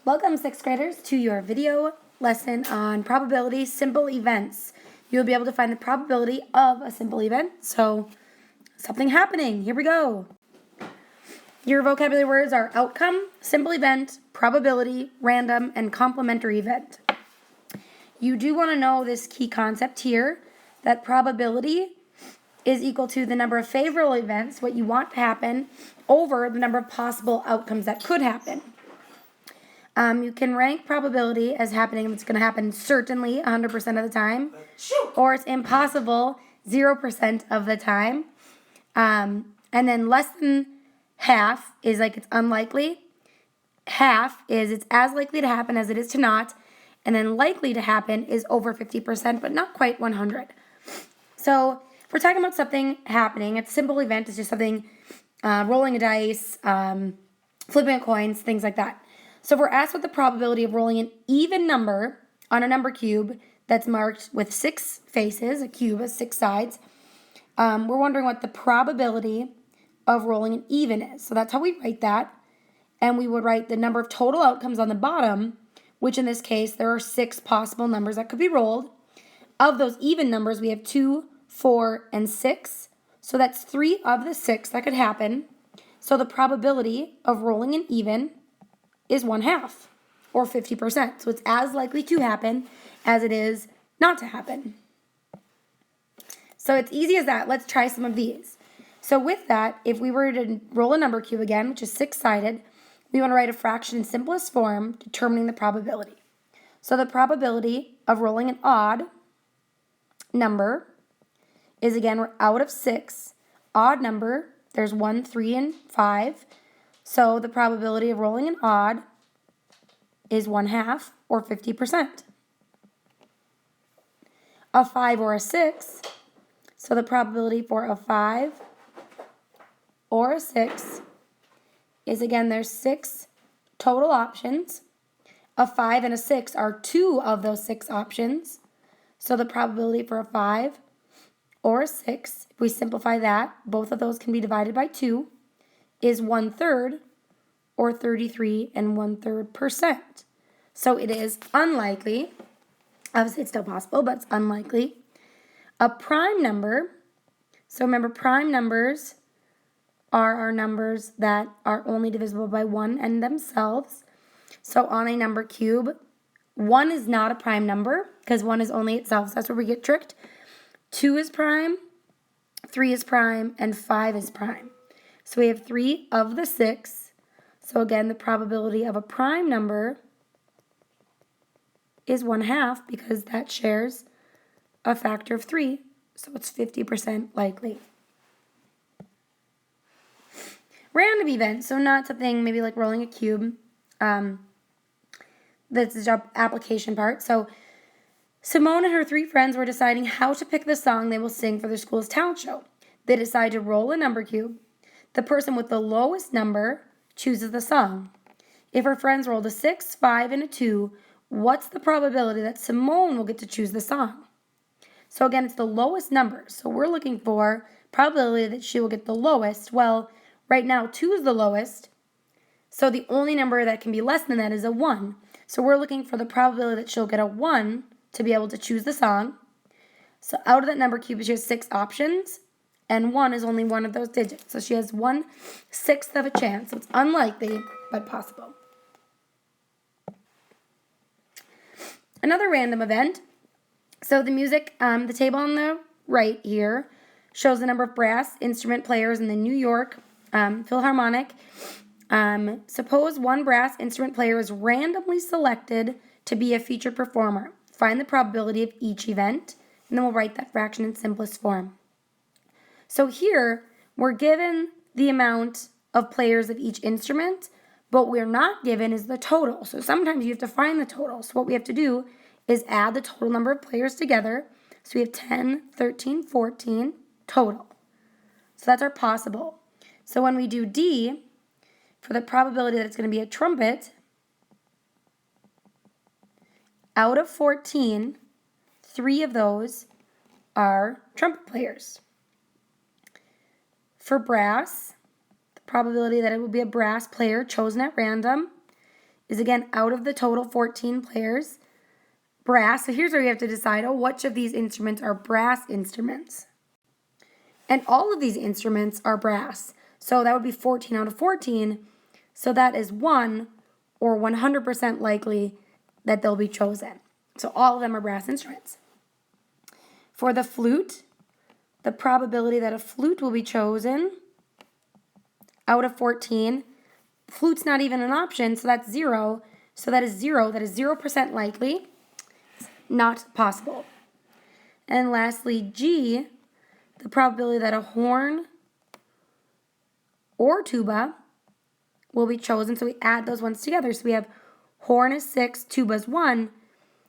Welcome, 6th graders, to your video lesson on probability simple events. You'll be able to find the probability of a simple event. So, something happening. Here we go. Your vocabulary words are outcome, simple event, probability, random, and complementary event. You do want to know this key concept here, that probability is equal to the number of favorable events, what you want to happen, over the number of possible outcomes that could happen. You can rank probability as happening if it's going to happen certainly 100% of the time, or it's impossible 0% of the time. And then less than half is like it's unlikely. Half is it's as likely to happen as it is to not. And then likely to happen is over 50%, but not quite 100. So if we're talking about something happening, it's a simple event. It's just something, rolling a dice, flipping a coin, things like that. So if we're asked what the probability of rolling an even number on a number cube that's marked with 6 faces, a cube has 6 sides, we're wondering what the probability of rolling an even is. So that's how we write that. And we would write the number of total outcomes on the bottom, which in this case, there are 6 possible numbers that could be rolled. Of those even numbers, we have 2, 4, and 6. So that's 3 of the 6 that could happen. So the probability of rolling an even is 1/2, or 50%. So it's as likely to happen as it is not to happen. So it's easy as that. Let's try some of these. So with that, if we were to roll a number cube again, which is 6-sided, we want to write a fraction in simplest form, determining the probability. So the probability of rolling an odd number is, again, we're out of 6. Odd number, there's 1, 3, and 5. So the probability of rolling an odd is 1/2, or 50%. A 5 or a 6, so the probability for a 5 or a 6 is, again, there's 6 total options. A 5 and a 6 are 2 of those 6 options. So the probability for a 5 or a 6, if we simplify that, both of those can be divided by 2, is 1/3, or 33 1/3%. So it is unlikely. Obviously, it's still possible, but it's unlikely. A prime number, so remember, prime numbers are our numbers that are only divisible by 1 and themselves. So on a number cube, 1 is not a prime number because 1 is only itself. So that's where we get tricked. 2 is prime, 3 is prime, and 5 is prime. So we have 3 of the 6. So again, the probability of a prime number is 1/2 because that shares a factor of 3. So it's 50% likely. Random event, so not something maybe like rolling a cube. That's the job application part. So Simone and her 3 friends were deciding how to pick the song they will sing for their school's talent show. They decide to roll a number cube. The person with the lowest number chooses the song. If her friends rolled a 6, 5, and a 2, what's the probability that Simone will get to choose the song? So again, it's the lowest number. So we're looking for probability that she will get the lowest. Well, right now 2 is the lowest. So the only number that can be less than that is a 1. So we're looking for the probability that she'll get a 1 to be able to choose the song. So out of that number cube, she has 6 options. And 1 is only one of those digits. So she has 1/6 of a chance. So it's unlikely, but possible. Another random event. So the music, the table on the right here shows the number of brass instrument players in the New York Philharmonic. Suppose one brass instrument player is randomly selected to be a featured performer. Find the probability of each event, and then we'll write that fraction in simplest form. So here, we're given the amount of players of each instrument, but what we're not given is the total. So sometimes you have to find the total. So what we have to do is add the total number of players together. So we have 10, 13, 14 total. So that's our possible. So when we do D, for the probability that it's going to be a trumpet, out of 14, 3 of those are trumpet players. For brass, the probability that it will be a brass player chosen at random is, again, out of the total 14 players, brass. So here's where you have to decide, which of these instruments are brass instruments? And all of these instruments are brass. So that would be 14 out of 14. So that is 1 or 100% likely that they'll be chosen. So all of them are brass instruments. For the flute, the probability that a flute will be chosen out of 14, flute's not even an option, so that's 0. So that is 0. That is 0% likely. Not possible. And lastly, G, the probability that a horn or tuba will be chosen. So we add those ones together. So we have horn is 6, tuba is 1.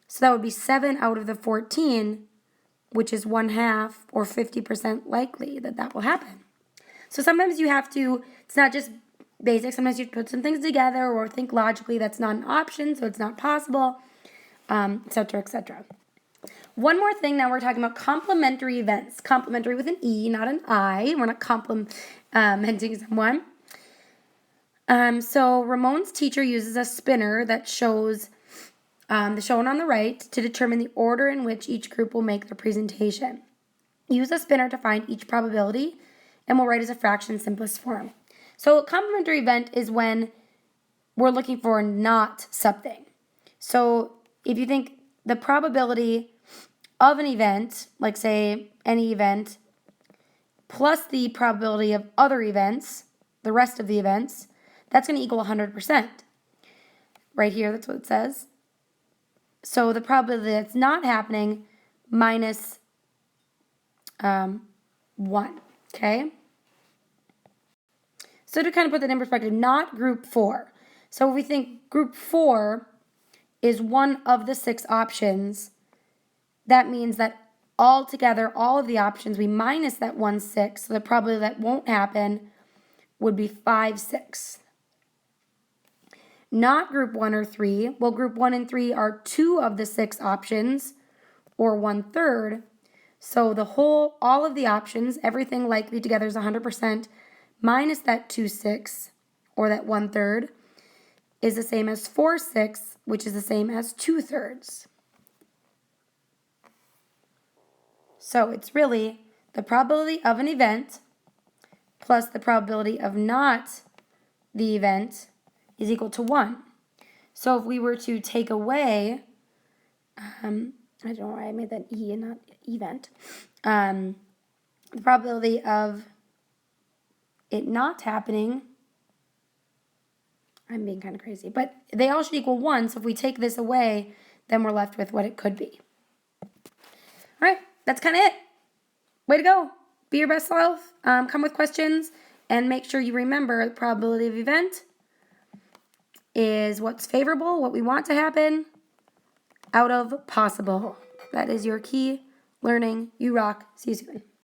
So that would be 7 out of the 14, which is 1/2 or 50% likely that that will happen. So sometimes you have to, it's not just basic, sometimes you have to put some things together or think logically. That's not an option, so it's not possible, etc., etc. One more thing, now we're talking about complementary events. Complementary with an E, not an I. We're not complimenting someone. So Ramon's teacher uses a spinner that shows the shown on the right to determine the order in which each group will make their presentation. Use a spinner to find each probability, and we'll write as a fraction simplest form. So a complementary event is when we're looking for not something. So if you think the probability of an event, like say any event, plus the probability of other events, the rest of the events, that's going to equal 100%. Right here, that's what it says. So the probability that's not happening minus 1, okay? So to kind of put that in perspective, not group 4. So if we think group 4 is one of the 6 options, that means that altogether, all of the options, we minus that 1/6, so the probability that won't happen would be 5/6. Not group 1 or 3. Well, group 1 and 3 are 2 of the 6 options, or 1/3. So all of the options, everything likely together is 100%, minus that 2/6, or that 1/3, is the same as 4/6, which is the same as 2/3. So it's really the probability of an event plus the probability of not the event is equal to 1. So if we were to take away, I don't know why I made that E and not event, the probability of it not happening, I'm being kind of crazy, but they all should equal 1, so if we take this away, then we're left with what it could be. All right, that's kind of it. Way to go. Be your best self. Come with questions, and make sure you remember the probability of event is what's favorable, what we want to happen, out of possible. That is your key learning. You rock. See you soon.